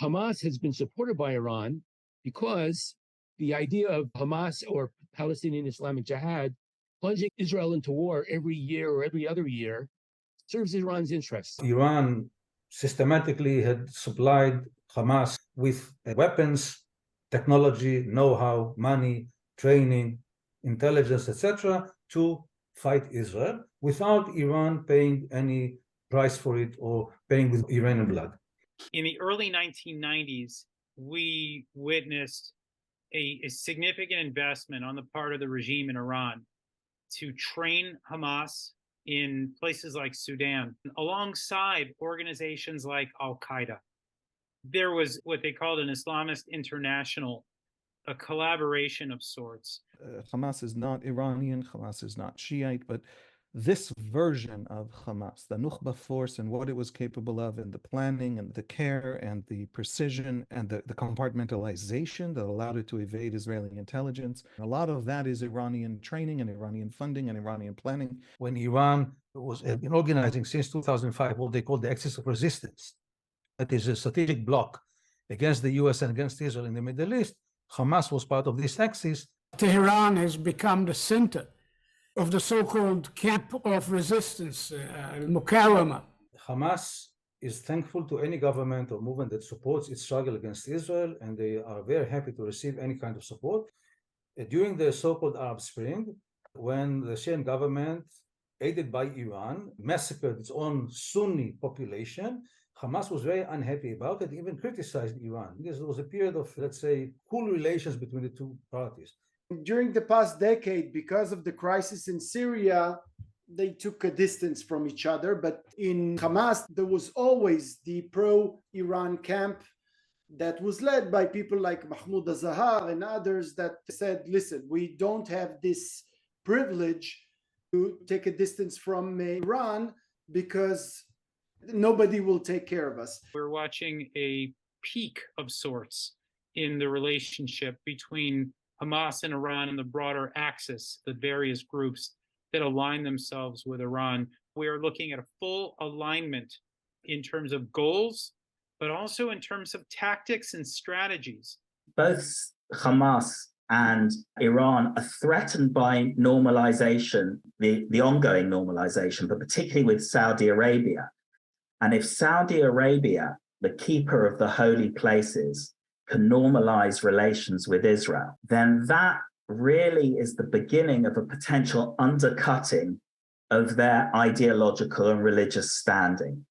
Hamas has been supported by Iran because the idea of Hamas or Palestinian Islamic Jihad plunging Israel into war every year or every other year serves Iran's interests. Iran systematically had supplied Hamas with weapons, technology, know-how, money, training, intelligence, etc., to fight Israel without Iran paying any price for it or paying with Iranian blood. In the early 1990s, we witnessed a significant investment on the part of the regime in Iran to train Hamas in places like Sudan, alongside organizations like Al-Qaeda. There was what they called an Islamist international, a collaboration of sorts. Hamas is not Iranian, Hamas is not Shiite, but this version of Hamas, the Nukhba force and what it was capable of, and the planning and the care and the precision and the compartmentalization that allowed it to evade Israeli intelligence, a lot of that is Iranian training and Iranian funding and Iranian planning. When Iran had been organizing since 2005 what they call the axis of resistance, that is a strategic bloc against the US and against Israel in the Middle East, Hamas was part of this axis. Tehran has become the center of the so-called camp of resistance, Mukarama. Hamas is thankful to any government or movement that supports its struggle against Israel, and they are very happy to receive any kind of support. During the so-called Arab Spring, when the Syrian government, aided by Iran, massacred its own Sunni population, Hamas was very unhappy about it, even criticized Iran. This was a period of, let's say, cool relations between the two parties. During the past decade, because of the crisis in Syria, they took a distance from each other. But in Hamas, there was always the pro-Iran camp that was led by people like Mahmoud al-Zahar and others that said, listen, we don't have this privilege to take a distance from Iran because nobody will take care of us. We're watching a peak of sorts in the relationship between Hamas and Iran and the broader axis, the various groups that align themselves with Iran. We are looking at a full alignment in terms of goals, but also in terms of tactics and strategies. Both Hamas and Iran are threatened by normalization, the ongoing normalization, but particularly with Saudi Arabia. And if Saudi Arabia, the keeper of the holy places, can normalize relations with Israel, then that really is the beginning of a potential undercutting of their ideological and religious standing.